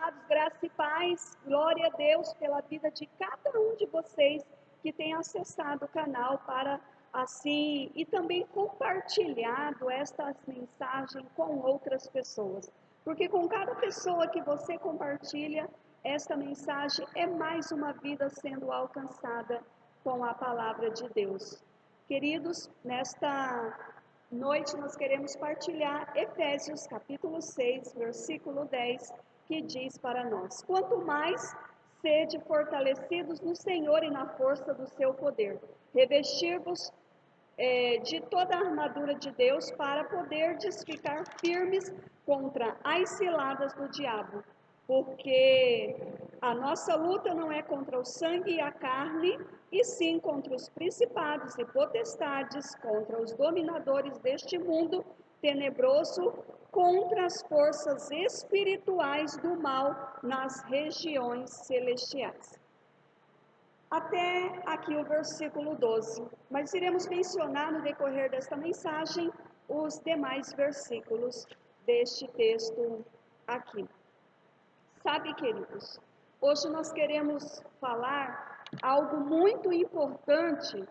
Amados, graça e paz, glória a Deus pela vida de cada um de vocês que tem acessado o canal para assim e também compartilhado esta mensagem com outras pessoas. Porque com cada pessoa que você compartilha, esta mensagem é mais uma vida sendo alcançada com a palavra de Deus. Queridos, nesta noite nós queremos partilhar Efésios capítulo 6, versículo 10, que diz para nós: quanto mais sede fortalecidos no Senhor e na força do seu poder, revestir-vos de toda a armadura de Deus para poderdes ficar firmes contra as ciladas do diabo. Porque a nossa luta não é contra o sangue e a carne, e sim contra os principados e potestades, contra os dominadores deste mundo tenebroso, contra as forças espirituais do mal nas regiões celestiais. Até aqui o versículo 12, mas iremos mencionar no decorrer desta mensagem os demais versículos deste texto aqui. Sabe, queridos, hoje nós queremos falar algo muito importante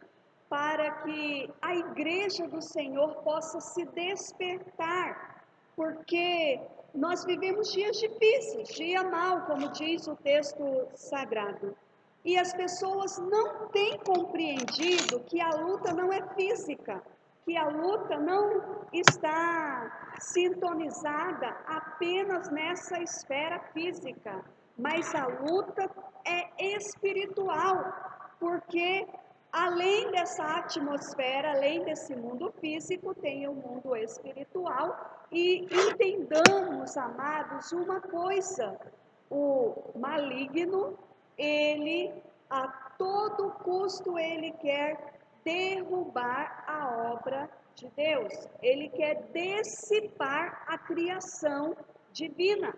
para que a igreja do Senhor possa se despertar, porque nós vivemos dias difíceis, dia mau, como diz o texto sagrado. E as pessoas não têm compreendido que a luta não é física, que a luta não está sintonizada apenas nessa esfera física, mas a luta é espiritual, porque além dessa atmosfera, além desse mundo físico, tem o mundo espiritual. E entendamos, amados, uma coisa: o maligno, ele a todo custo ele quer derrubar a obra de Deus. Ele quer dissipar a criação divina.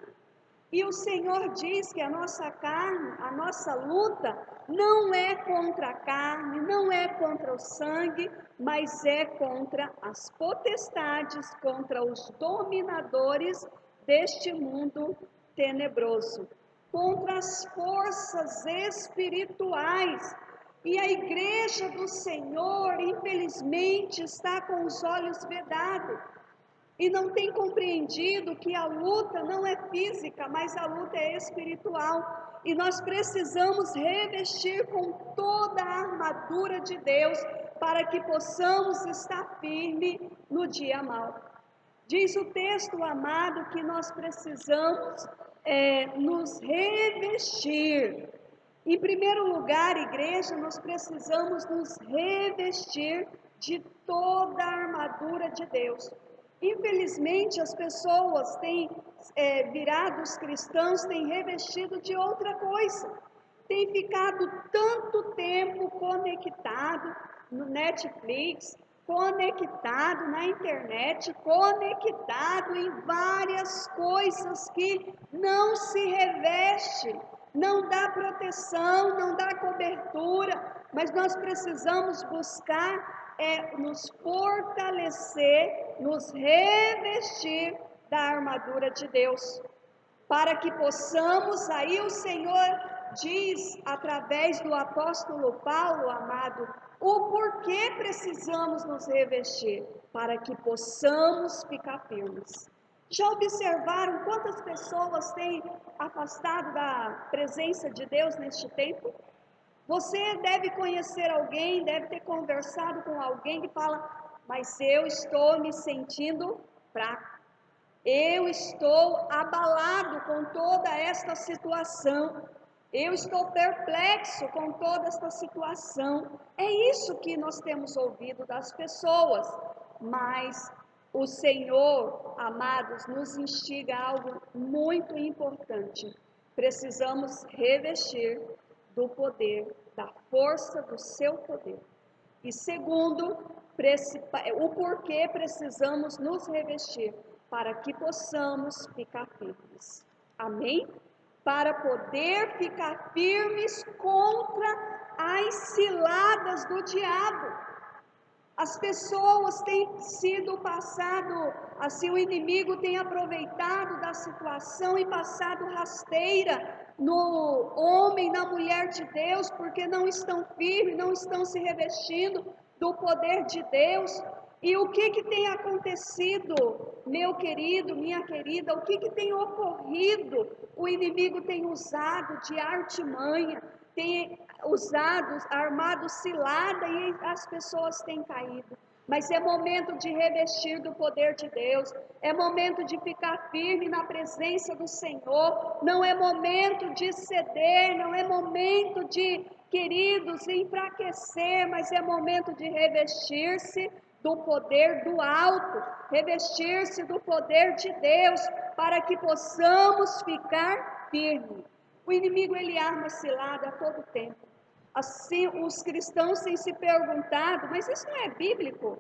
E o Senhor diz que a nossa carne, a nossa luta, não é contra a carne, não é contra o sangue, mas é contra as potestades, contra os dominadores deste mundo tenebroso, contra as forças espirituais. E a igreja do Senhor, infelizmente, está com os olhos vedados e não tem compreendido que a luta não é física, mas a luta é espiritual. E nós precisamos revestir com toda a armadura de Deus para que possamos estar firmes no dia mau. Diz o texto, amado, que nós precisamos nos revestir. Em primeiro lugar, igreja, nós precisamos nos revestir de toda a armadura de Deus. Infelizmente, as pessoas têm virado, os cristãos têm revestido de outra coisa. Têm ficado tanto tempo conectado no Netflix, conectado na internet, conectado em várias coisas que não se reveste, não dá proteção, não dá cobertura, mas nós precisamos buscar nos fortalecer, nos revestir da armadura de Deus, para que possamos, aí o Senhor diz através do apóstolo Paulo, amado, o porquê precisamos nos revestir, para que possamos ficar firmes. Já observaram quantas pessoas têm afastado da presença de Deus neste tempo? Você deve conhecer alguém, deve ter conversado com alguém que fala: mas eu estou me sentindo fraco, eu estou abalado com toda esta situação, eu estou perplexo com toda esta situação. É isso que nós temos ouvido das pessoas, mas o Senhor, amados, nos instiga a algo muito importante. Precisamos revestir do poder, da força do seu poder. E segundo, o porquê precisamos nos revestir, para que possamos ficar firmes. Amém? Para poder ficar firmes contra as ciladas do diabo. As pessoas têm sido passado, assim, o inimigo tem aproveitado da situação e passado rasteira no homem, na mulher de Deus, porque não estão firmes, não estão se revestindo do poder de Deus. E o que tem acontecido, meu querido, minha querida, o que tem ocorrido? O inimigo tem usado de artimanha, tem usado, armado cilada e as pessoas têm caído. Mas é momento de revestir do poder de Deus, é momento de ficar firme na presença do Senhor, não é momento de ceder, não é momento de, queridos, enfraquecer, mas é momento de revestir-se do poder do alto, revestir-se do poder de Deus, para que possamos ficar firmes. O inimigo, ele arma cilada a todo tempo. Assim, os cristãos têm se perguntado, mas isso não é bíblico?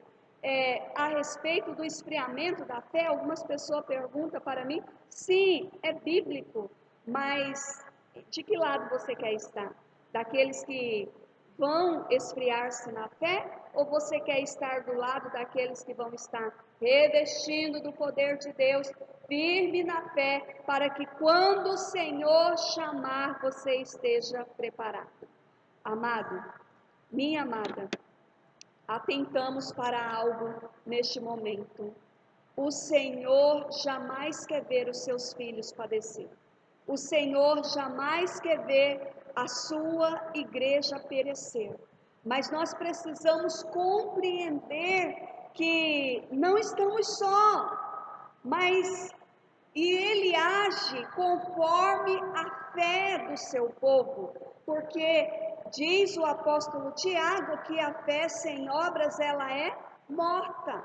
A respeito do esfriamento da fé, algumas pessoas perguntam para mim, sim, é bíblico, mas de que lado você quer estar? Daqueles que vão esfriar-se na fé, ou você quer estar do lado daqueles que vão estar revestindo do poder de Deus, firme na fé, para que quando o Senhor chamar, você esteja preparado? Amado, minha amada, atentamos para algo neste momento. O Senhor jamais quer ver os seus filhos padecer. O Senhor jamais quer ver a sua igreja perecer. Mas nós precisamos compreender que não estamos só, mas Ele age conforme a fé do seu povo, porque diz o apóstolo Tiago que a fé sem obras ela é morta.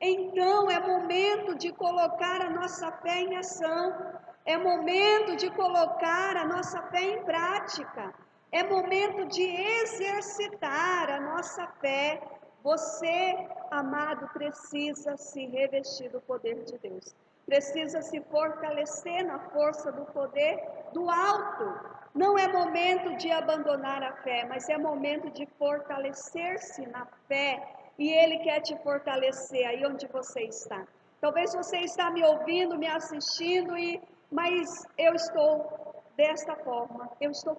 Então é momento de colocar a nossa fé em ação, é momento de colocar a nossa fé em prática, é momento de exercitar a nossa fé. Você, amado, precisa se revestir do poder de Deus, precisa se fortalecer na força do poder do alto. Não é momento de abandonar a fé, mas é momento de fortalecer-se na fé. E Ele quer te fortalecer aí onde você está. Talvez você está me ouvindo, me assistindo, mas eu estou desta forma. Eu estou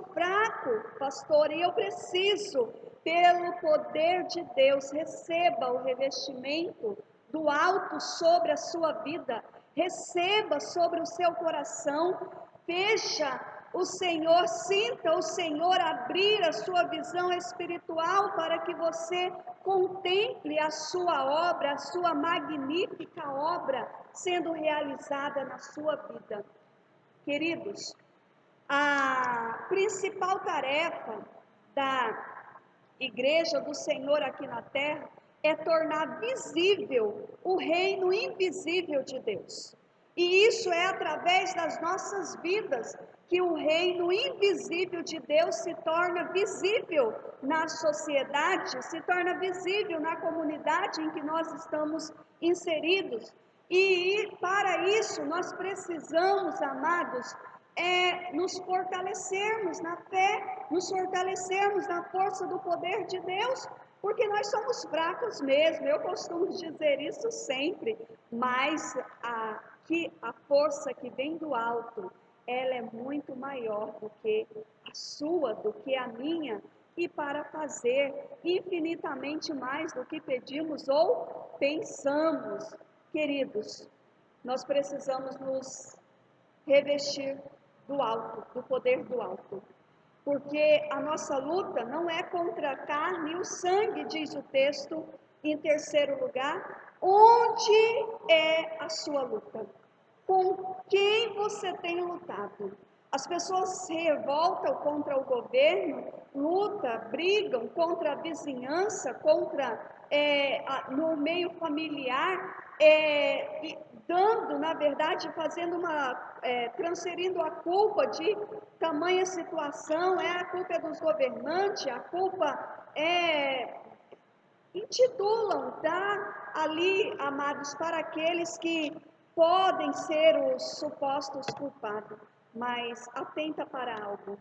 fraco, pastor, e eu preciso, pelo poder de Deus, receba o revestimento do alto sobre a sua vida, receba sobre o seu coração, veja o Senhor, sinta o Senhor abrir a sua visão espiritual para que você contemple a sua obra, a sua magnífica obra sendo realizada na sua vida. Queridos, a principal tarefa da igreja do Senhor aqui na terra é tornar visível o reino invisível de Deus. E isso é através das nossas vidas que o reino invisível de Deus se torna visível na sociedade, se torna visível na comunidade em que nós estamos inseridos. E para isso nós precisamos, amados, nos fortalecermos na fé, nos fortalecermos na força do poder de Deus, porque nós somos fracos mesmo, eu costumo dizer isso sempre, mas a força que vem do alto, ela é muito maior do que a sua, do que a minha, e para fazer infinitamente mais do que pedimos ou pensamos. Queridos, nós precisamos nos revestir do alto, do poder do alto. Porque a nossa luta não é contra a carne e o sangue, diz o texto, em terceiro lugar. Onde é a sua luta? Com quem você tem lutado? As pessoas se revoltam contra o governo, lutam, brigam contra a vizinhança, no meio familiar, dando, na verdade, transferindo a culpa de tamanha situação, a culpa é dos governantes, a culpa intitulam, tá? Ali, amados, para aqueles que podem ser os supostos culpados, mas atenta para algo.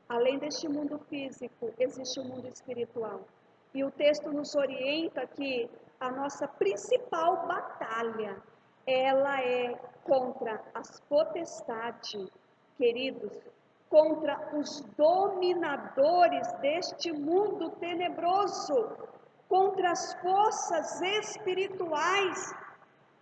Além deste mundo físico, existe o mundo espiritual. E o texto nos orienta que a nossa principal batalha, ela é contra as potestades, queridos, contra os dominadores deste mundo tenebroso, contra as forças espirituais.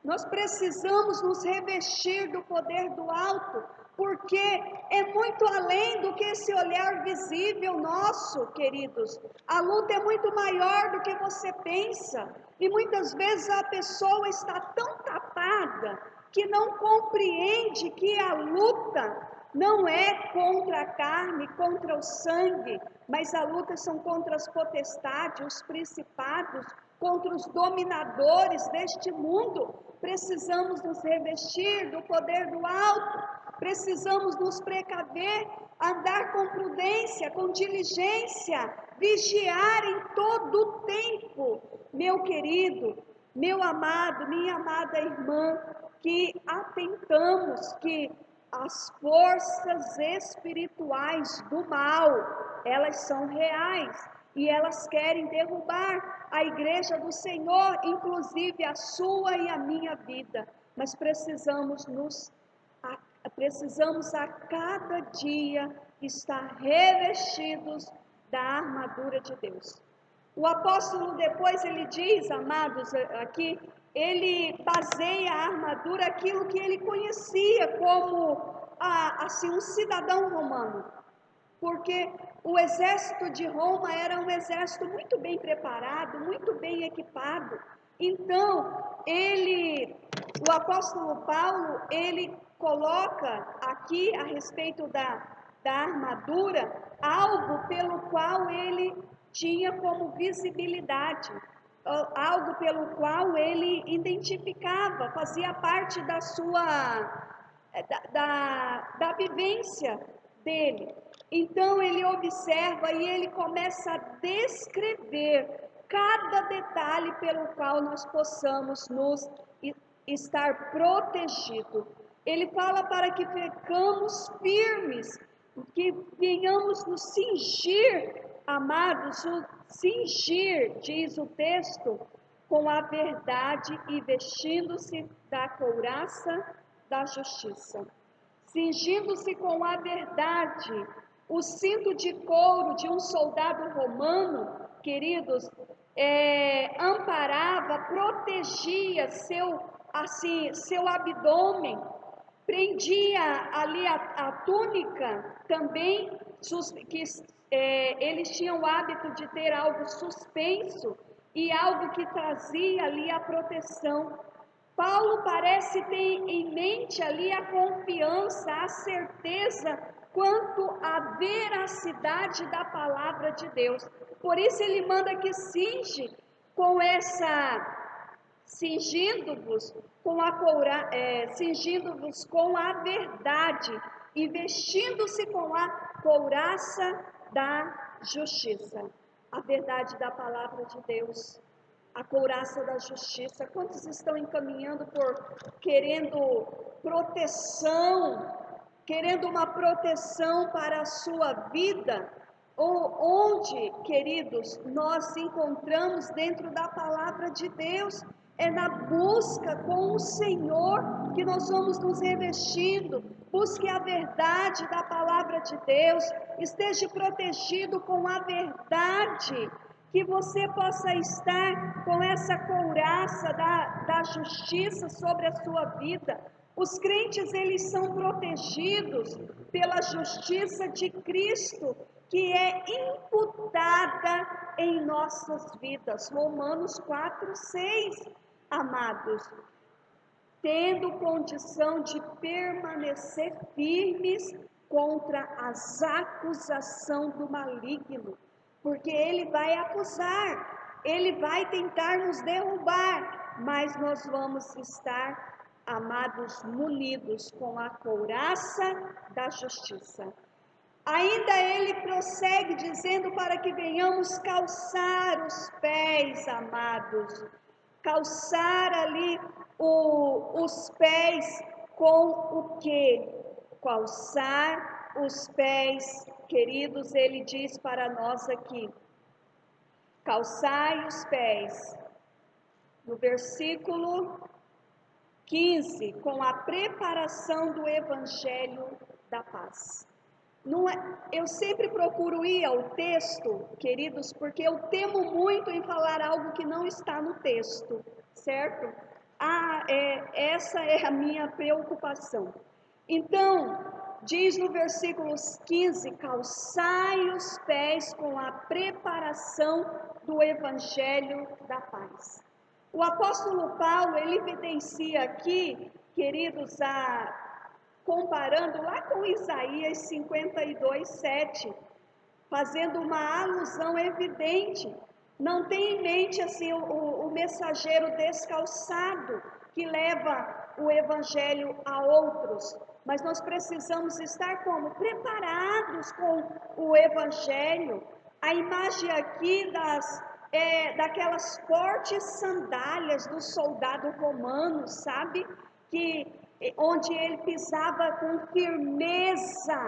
Nós precisamos nos revestir do poder do alto, porque é muito além do que esse olhar visível nosso, queridos. A luta é muito maior do que você pensa, e muitas vezes a pessoa está tão tapada que não compreende que a luta não é contra a carne, contra o sangue, mas a luta são contra as potestades, os principados, contra os dominadores deste mundo. Precisamos nos revestir do poder do alto, precisamos nos precaver, andar com prudência, com diligência, vigiar em todo o tempo. Meu querido, meu amado, minha amada irmã, que atentamos que as forças espirituais do mal, elas são reais e elas querem derrubar a igreja do Senhor, inclusive a sua e a minha vida. Mas precisamos a cada dia estar revestidos da armadura de Deus. O apóstolo depois ele diz, amados, aqui, ele baseia a armadura aquilo que ele conhecia como assim, um cidadão romano. Porque o exército de Roma era um exército muito bem preparado, muito bem equipado. Então, o apóstolo Paulo, ele coloca aqui a respeito da armadura, algo pelo qual ele tinha como visibilidade, algo pelo qual ele identificava, fazia parte da sua, da vivência dele. Então ele observa e ele começa a descrever cada detalhe pelo qual nós possamos nos estar protegidos. Ele fala para que ficamos firmes, que venhamos nos cingir, amados, o cingir, diz o texto, com a verdade e vestindo-se da couraça da justiça. Cingindo-se com a verdade, o cinto de couro de um soldado romano, queridos, amparava, protegia seu abdômen, prendia ali a túnica também, que eles tinham o hábito de ter algo suspenso e algo que trazia ali a proteção. Paulo parece ter em mente ali a confiança, a certeza quanto à veracidade da palavra de Deus. Por isso ele manda que cingindo-vos com a verdade e vestindo-se com a couraça da justiça. A verdade da palavra de Deus, a couraça da justiça. Quantos estão encaminhando querendo proteção, querendo uma proteção para a sua vida? Onde, queridos, nós encontramos dentro da palavra de Deus? É na busca com o Senhor que nós vamos nos revestindo. Busque a verdade da palavra de Deus, esteja protegido com a verdade, que você possa estar com essa couraça da justiça sobre a sua vida. Os crentes, eles são protegidos pela justiça de Cristo, que é imputada em nossas vidas. Romanos 4:6, amados. Tendo condição de permanecer firmes contra as acusações do maligno, porque ele vai acusar, ele vai tentar nos derrubar, mas nós vamos estar, amados, munidos com a couraça da justiça. Ainda ele prossegue dizendo para que venhamos calçar os pés, amados, calçar ali os pés com o quê? Calçar os pés, queridos, ele diz para nós aqui, calçai os pés. No versículo 15, com a preparação do evangelho da paz. Eu sempre procuro ir ao texto, queridos, porque eu temo muito em falar algo que não está no texto, certo? Essa é a minha preocupação. Então, diz no versículo 15, calçai os pés com a preparação do evangelho da paz. O apóstolo Paulo, ele evidencia aqui, queridos, comparando lá com Isaías 52:7, fazendo uma alusão evidente. Não tem em mente assim o mensageiro descalçado que leva o evangelho a outros, mas nós precisamos estar como? Preparados com o evangelho. A imagem aqui daquelas fortes sandálias do soldado romano, sabe? Onde ele pisava com firmeza,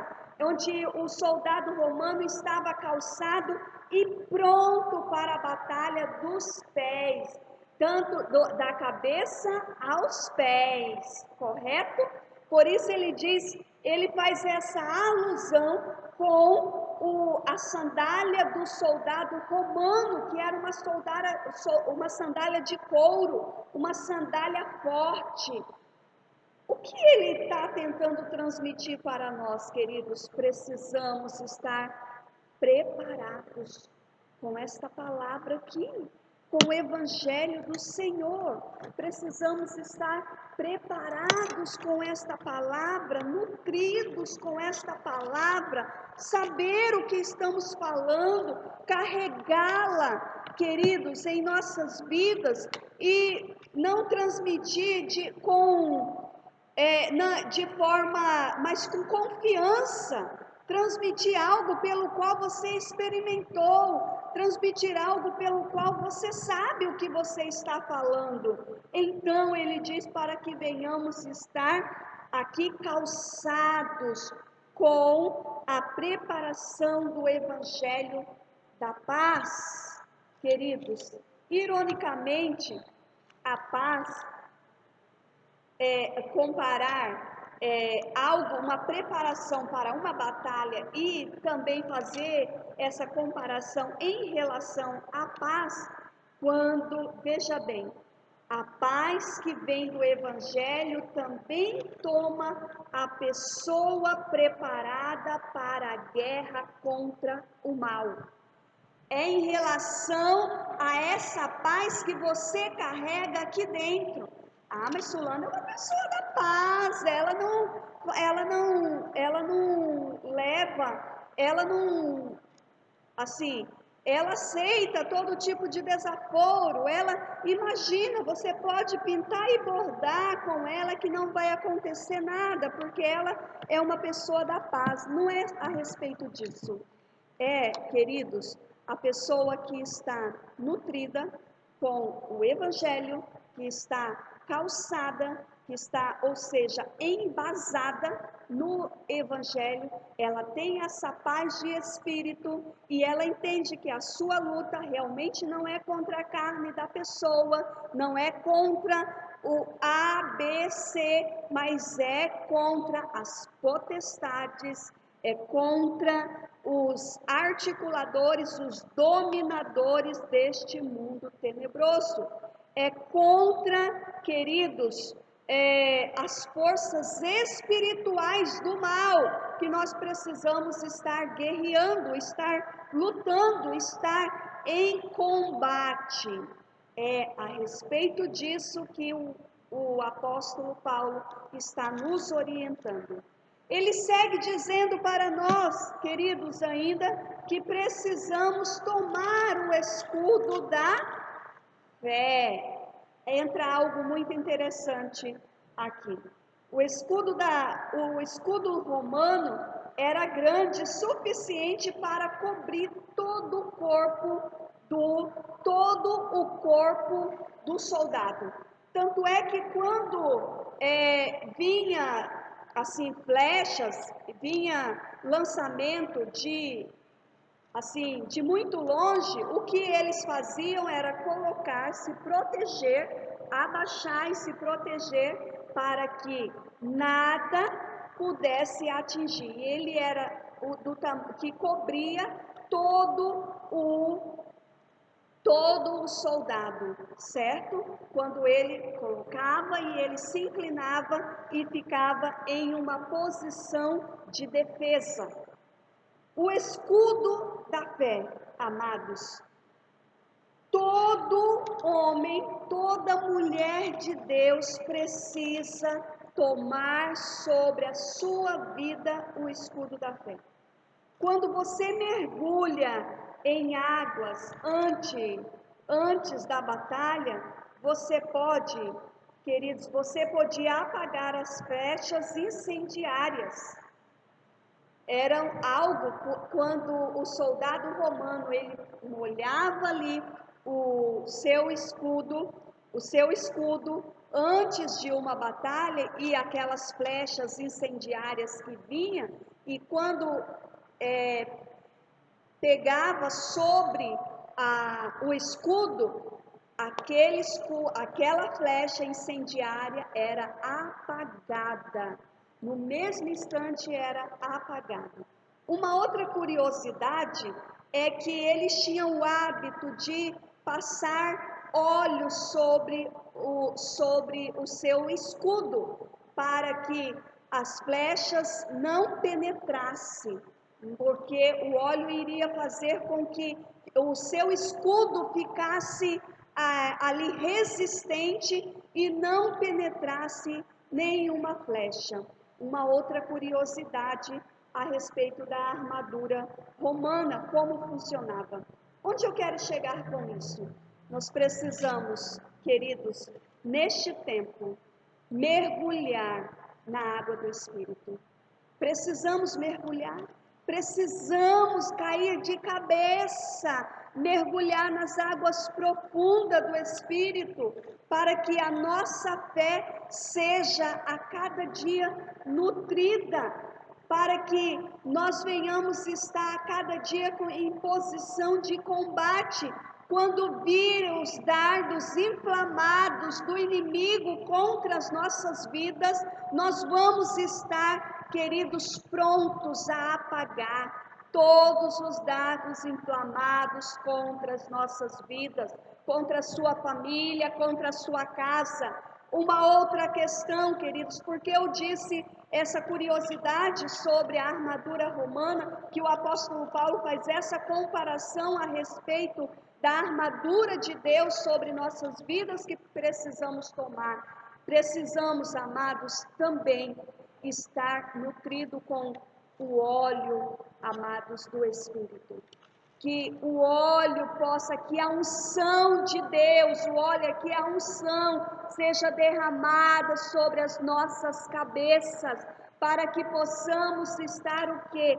onde o soldado romano estava calçado e pronto para a batalha dos pés, tanto da cabeça aos pés, correto? Por isso ele faz essa alusão com a sandália do soldado romano, que era uma sandália de couro, uma sandália forte. O que ele está tentando transmitir para nós, queridos? Precisamos estar preparados com esta palavra aqui, com o evangelho do Senhor. Precisamos estar preparados com esta palavra, nutridos com esta palavra, saber o que estamos falando, carregá-la, queridos, em nossas vidas e não transmitir de forma, mas com confiança, transmitir algo pelo qual você experimentou, transmitir algo pelo qual você sabe o que você está falando. Então ele diz para que venhamos estar aqui calçados com a preparação do evangelho da paz, queridos. Ironicamente, a paz, comparar uma preparação para uma batalha e também fazer essa comparação em relação à paz, veja bem, a paz que vem do Evangelho também toma a pessoa preparada para a guerra contra o mal. É em relação a essa paz que você carrega aqui dentro. Mas Sulana é uma pessoa da paz, ela ela aceita todo tipo de desaforo, imagina, você pode pintar e bordar com ela que não vai acontecer nada, porque ela é uma pessoa da paz. Não é a respeito disso. Queridos, a pessoa que está nutrida com o evangelho, que está calçada, que está, ou seja, embasada no evangelho, ela tem essa paz de espírito e ela entende que a sua luta realmente não é contra a carne da pessoa, não é contra o ABC, mas é contra as potestades, é contra os articuladores, os dominadores deste mundo tenebroso. É contra, queridos, as forças espirituais do mal que nós precisamos estar guerreando, estar lutando, estar em combate. É a respeito disso que o apóstolo Paulo está nos orientando. Ele segue dizendo para nós, queridos, ainda, que precisamos tomar o escudo da fé. Entra algo muito interessante aqui. O escudo romano era grande, suficiente para cobrir todo o corpo do soldado. Tanto é que quando vinha assim flechas, vinha lançamento de assim, de muito longe, o que eles faziam era colocar, se proteger, abaixar e se proteger para que nada pudesse atingir. Ele era que cobria todo o todo o soldado, certo? Quando ele colocava e ele se inclinava e ficava em uma posição de defesa. O escudo da fé, amados. Todo homem, toda mulher de Deus precisa tomar sobre a sua vida o escudo da fé. Quando você mergulha em águas antes da batalha, você pode, queridos, você podia apagar as flechas incendiárias. Era algo, quando o soldado romano, ele molhava ali o seu escudo antes de uma batalha, e aquelas flechas incendiárias que vinham, e quando pegava sobre o escudo, aquela flecha incendiária era apagada. No mesmo instante era apagada. Uma outra curiosidade é que eles tinham o hábito de passar óleo sobre o seu escudo, para que as flechas não penetrassem, porque o óleo iria fazer com que o seu escudo ficasse ali resistente e não penetrasse nenhuma flecha. Uma outra curiosidade a respeito da armadura romana, como funcionava. Onde eu quero chegar com isso? Nós precisamos, queridos, neste tempo, mergulhar na água do Espírito. Precisamos mergulhar, precisamos cair de cabeça, mergulhar nas águas profundas do Espírito, para que a nossa fé seja a cada dia nutrida, para que nós venhamos estar a cada dia em posição de combate. Quando virem os dardos inflamados do inimigo contra as nossas vidas, nós vamos estar, queridos, prontos a apagar todos os dardos inflamados contra as nossas vidas, contra a sua família, contra a sua casa. Uma outra questão, queridos, porque eu disse essa curiosidade sobre a armadura romana, que o apóstolo Paulo faz essa comparação a respeito da armadura de Deus sobre nossas vidas que precisamos tomar. Precisamos, amados, também estar nutrido com o óleo, amados, do Espírito. Que o óleo possa, que a unção de Deus, o óleo aqui, a unção seja derramada sobre as nossas cabeças, para que possamos estar o quê?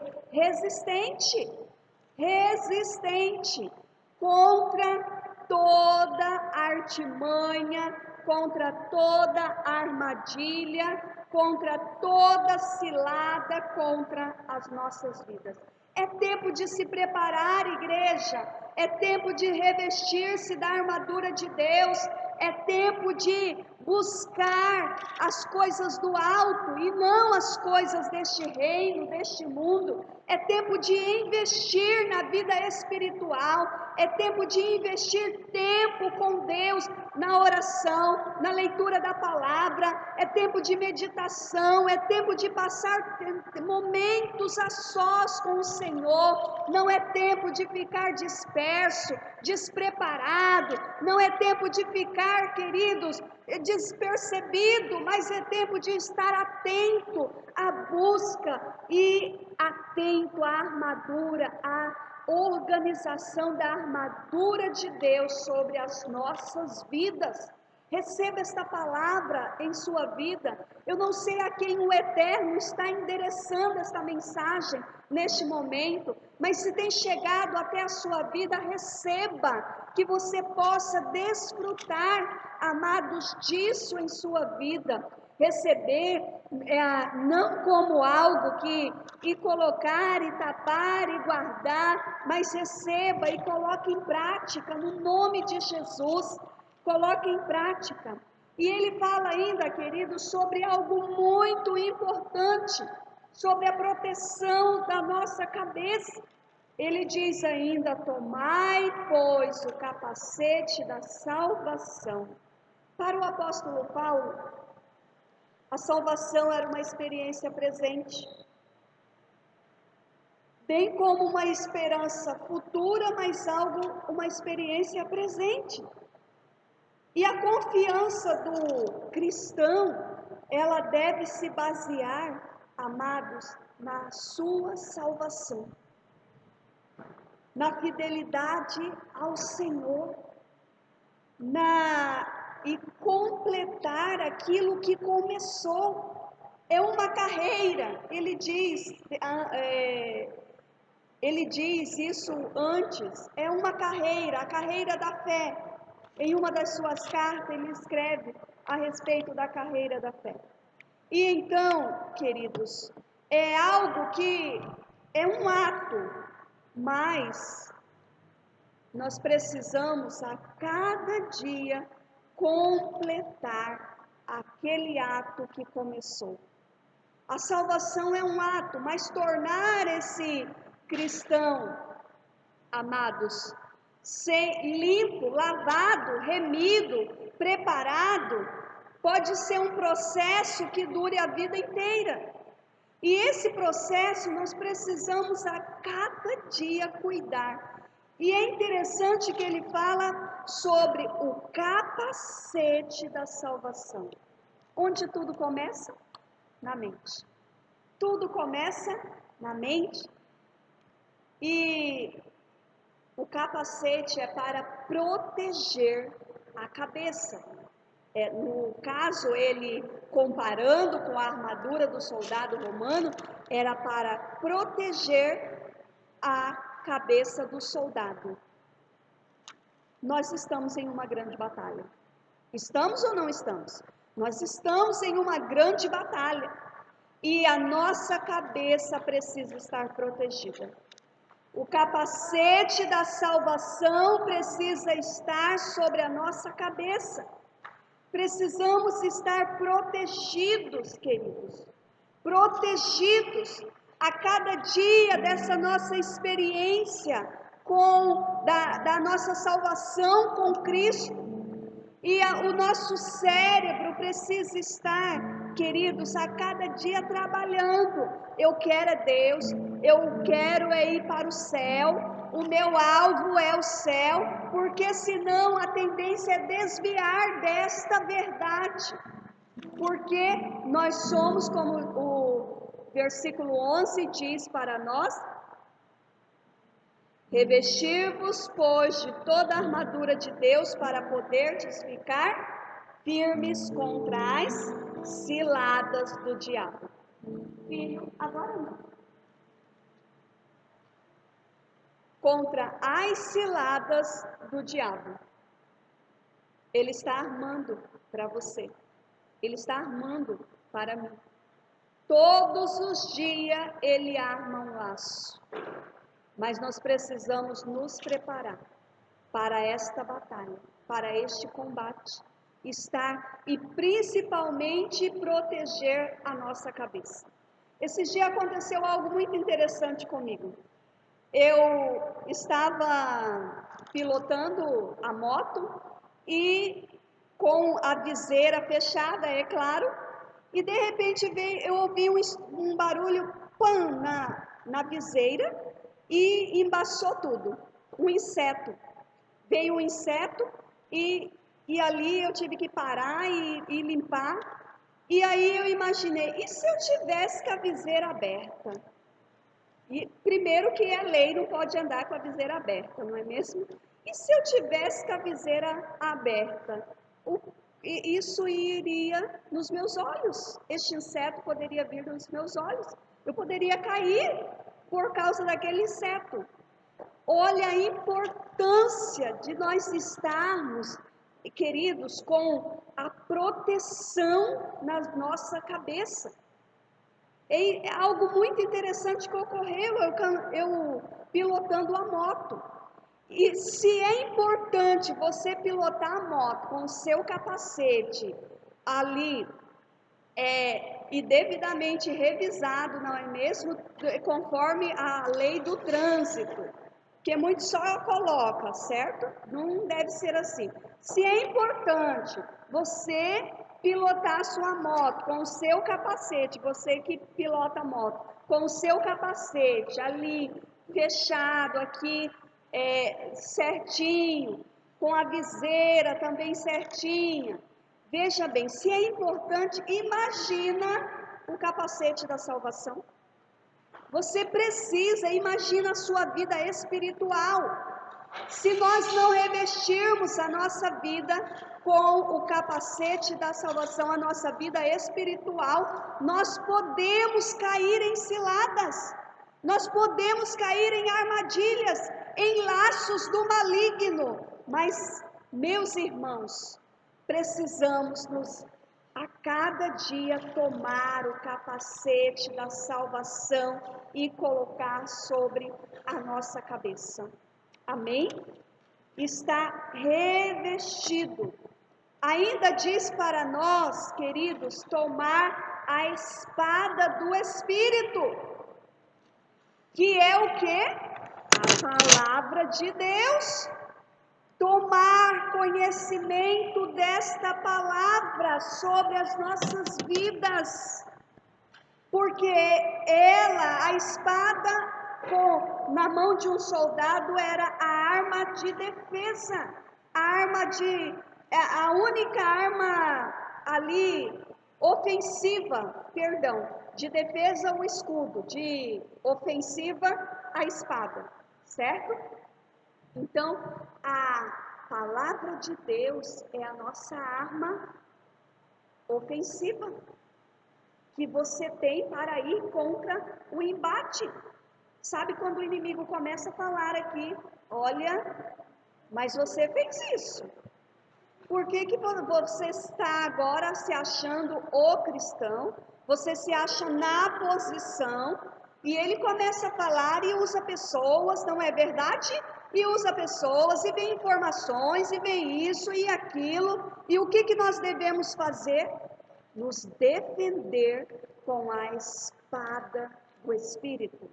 Resistente contra toda artimanha, contra toda armadilha, contra toda cilada contra as nossas vidas. É tempo de se preparar, igreja. É tempo de revestir-se da armadura de Deus. É tempo de buscar as coisas do alto e não as coisas deste reino, deste mundo. É tempo de investir na vida espiritual. É tempo de investir tempo com Deus, na oração, na leitura da palavra. É tempo de meditação. É tempo de passar momentos a sós com o Senhor. Não é tempo de ficar disperso, despreparado. Não é tempo de ficar, queridos, despercebido, mas é tempo de estar atento à busca e atento à armadura, à organização da armadura de Deus sobre as nossas vidas. Receba esta palavra em sua vida. Eu não sei a quem o Eterno está endereçando esta mensagem neste momento, mas se tem chegado até a sua vida, receba, que você possa desfrutar, amados, disso em sua vida. receber não como algo que colocar e tapar e guardar, mas receba e coloque em prática, no nome de Jesus, coloque em prática. E ele fala ainda, queridos, sobre algo muito importante, sobre a proteção da nossa cabeça. Ele diz ainda: tomai, pois, o capacete da salvação. Para o apóstolo Paulo, a salvação era uma experiência presente, bem como uma esperança futura, mas uma experiência presente. E a confiança do cristão, ela deve se basear, amados, na sua salvação, na fidelidade ao Senhor, e completar aquilo que começou. É uma carreira, ele diz isso antes, é uma carreira, a carreira da fé. Em uma das suas cartas, ele escreve a respeito da carreira da fé. E então, queridos, é algo que é um ato, mas nós precisamos a cada dia completar aquele ato que começou. A salvação é um ato, mas tornar esse cristão, amados, limpo, lavado, remido, preparado, pode ser um processo que dure a vida inteira. E esse processo nós precisamos a cada dia cuidar. E é interessante que ele fala sobre o capacete da salvação. Onde tudo começa? Na mente. Tudo começa na mente. E o capacete é para proteger a cabeça. No caso, ele comparando com a armadura do soldado romano, era para proteger a cabeça do soldado. Nós estamos em uma grande batalha. Estamos ou não estamos? Nós estamos em uma grande batalha. E a nossa cabeça precisa estar protegida. O capacete da salvação precisa estar sobre a nossa cabeça. Precisamos estar protegidos, queridos. Protegidos a cada dia dessa nossa experiência da nossa salvação com Cristo. E o nosso cérebro precisa estar, queridos, a cada dia trabalhando. Eu quero Deus, eu quero ir para o céu, o meu alvo é o céu, porque senão a tendência é desviar desta verdade. Porque nós somos, como o versículo 11 diz para nós, revestir-vos, pois, de toda a armadura de Deus para poderdes ficar firmes contra as ciladas do diabo. Filho, agora não. Contra as ciladas do diabo. Ele está armando para você. Ele está armando para mim. Todos os dias ele arma um laço. Mas nós precisamos nos preparar para esta batalha, para este combate, e principalmente proteger a nossa cabeça. Esses dias aconteceu algo muito interessante comigo. Eu estava pilotando a moto e com a viseira fechada, é claro, e de repente eu ouvi um barulho pam na viseira e embaçou tudo. Um inseto. Veio um inseto e ali eu tive que parar e limpar. E aí eu imaginei, e se eu tivesse com a viseira aberta? E primeiro que é lei, não pode andar com a viseira aberta, não é mesmo? E se eu tivesse com a viseira aberta? Isso iria nos meus olhos. Este inseto poderia vir nos meus olhos. Eu poderia cair por causa daquele inseto. Olha a importância de nós estarmos queridos, com a proteção na nossa cabeça. É algo muito interessante que ocorreu, eu pilotando a moto. E se é importante você pilotar a moto com o seu capacete ali, e devidamente revisado, não é mesmo? Conforme a lei do trânsito, que muito só coloca, certo? Não deve ser assim. Se é importante você pilotar a sua moto com o seu capacete, você que pilota a moto, com o seu capacete ali, fechado aqui, certinho, com a viseira também certinha. Veja bem, se é importante, imagina o capacete da salvação. Você precisa, imagina a sua vida espiritual. Se nós não revestirmos a nossa vida com o capacete da salvação, a nossa vida espiritual, nós podemos cair em ciladas, nós podemos cair em armadilhas, em laços do maligno. Mas, meus irmãos, precisamos a cada dia tomar o capacete da salvação e colocar sobre a nossa cabeça. Amém? Está revestido. Ainda diz para nós, queridos, tomar a espada do Espírito, que é o quê? A palavra de Deus. Tomar conhecimento desta palavra sobre as nossas vidas, porque a espada na mão de um soldado era a arma de defesa, a única arma ali de defesa o escudo, de ofensiva a espada, certo? Então, a palavra de Deus é a nossa arma ofensiva que você tem para ir contra o embate. Sabe quando o inimigo começa a falar aqui, olha, mas você fez isso. Por que você está agora se achando o cristão? Você se acha na posição e ele começa a falar e usa pessoas, não é verdade? E usa pessoas, e vem informações, e vem isso e aquilo. E o que nós devemos fazer? Nos defender com a espada do Espírito,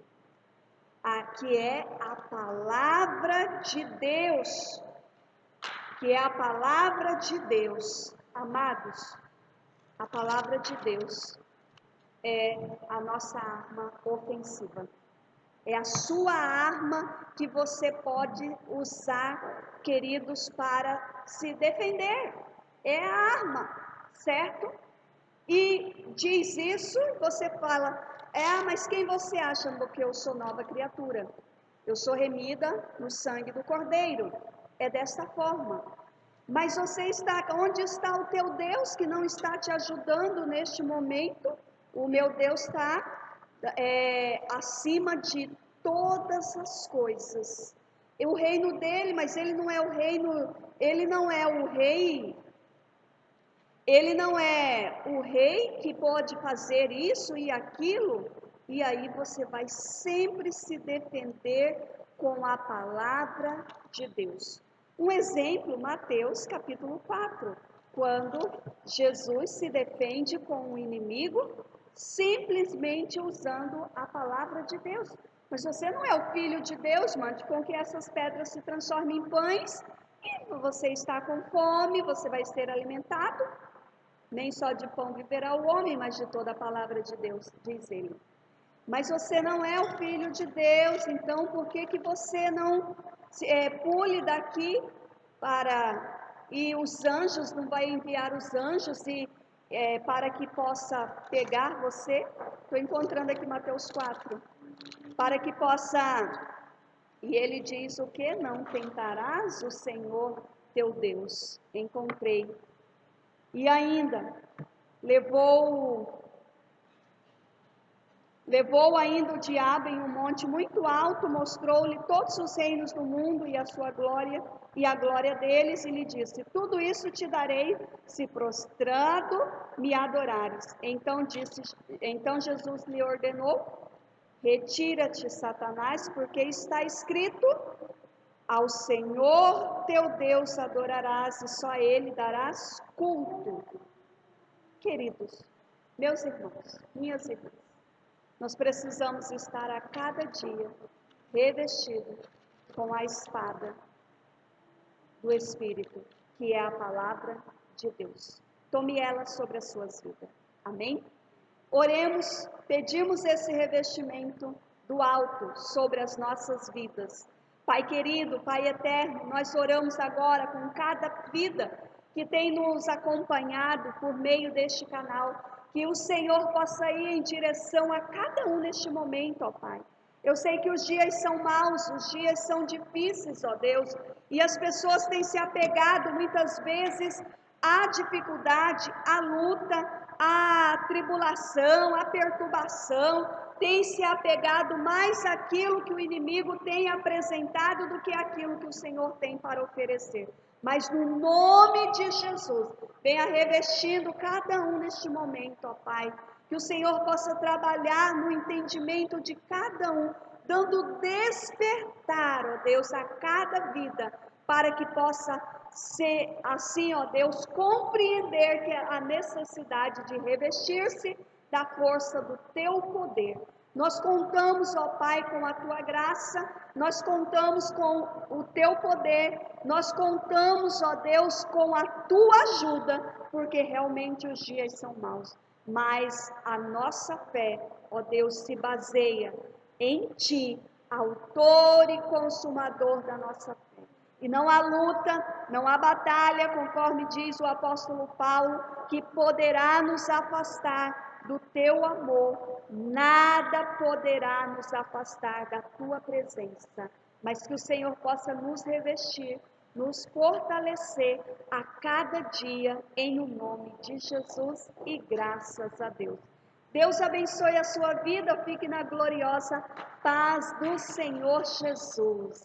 que é a palavra de Deus. Que é a palavra de Deus. Amados, a palavra de Deus é a nossa arma ofensiva. É a sua arma que você pode usar, queridos, para se defender. É a arma, certo? E diz isso, você fala, mas quem você acha que eu sou nova criatura? Eu sou remida no sangue do Cordeiro. É desta forma. Mas onde está o teu Deus que não está te ajudando neste momento? O meu Deus está acima de todas as coisas. O reino dele, mas ele não é o reino, ele não é o rei que pode fazer isso e aquilo, e aí você vai sempre se defender com a palavra de Deus. Um exemplo, Mateus capítulo 4, quando Jesus se defende com o inimigo, simplesmente usando a palavra de Deus. Mas você não é o filho de Deus, mande com que essas pedras se transformem em pães, e você está com fome, você vai ser alimentado. Nem só de pão viverá o homem, mas de toda a palavra de Deus, diz ele. Mas você não é o filho de Deus, então por que você não pule daqui e os anjos, não vai enviar os anjos para que possa pegar você? Estou encontrando aqui Mateus 4. Para que possa, e ele diz o que? Não tentarás o Senhor teu Deus. Encontrei. E ainda, levou Levou ainda o diabo em um monte muito alto, mostrou-lhe todos os reinos do mundo e a sua glória, e a glória deles, e lhe disse: tudo isso te darei, se prostrado me adorares. Então Jesus lhe ordenou: retira-te, Satanás, porque está escrito: ao Senhor teu Deus adorarás, e só a Ele darás culto. Queridos, meus irmãos, minhas irmãs, nós precisamos estar a cada dia revestidos com a espada do Espírito, que é a palavra de Deus. Tome ela sobre as suas vidas. Amém? Oremos, pedimos esse revestimento do alto sobre as nossas vidas. Pai querido, Pai eterno, nós oramos agora com cada vida que tem nos acompanhado por meio deste canal, que o Senhor possa ir em direção a cada um neste momento, ó Pai. Eu sei que os dias são maus, os dias são difíceis, ó Deus, e as pessoas têm se apegado muitas vezes à dificuldade, à luta, à tribulação, à perturbação, têm se apegado mais àquilo que o inimigo tem apresentado do que àquilo que o Senhor tem para oferecer. Mas no nome de Jesus, venha revestindo cada um neste momento, ó Pai, que o Senhor possa trabalhar no entendimento de cada um, dando despertar, ó Deus, a cada vida, para que possa ser assim, ó Deus, compreender que a necessidade de revestir-se da força do Teu poder. Nós contamos, ó Pai, com a Tua graça, nós contamos com o Teu poder, nós contamos, ó Deus, com a Tua ajuda, porque realmente os dias são maus. Mas a nossa fé, ó Deus, se baseia em Ti, autor e consumador da nossa fé. E não há luta, não há batalha, conforme diz o apóstolo Paulo, que poderá nos afastar do Teu amor. Nada poderá nos afastar da Tua presença, mas que o Senhor possa nos revestir, nos fortalecer a cada dia, em o nome de Jesus, e graças a Deus. Deus abençoe a sua vida, fique na gloriosa paz do Senhor Jesus.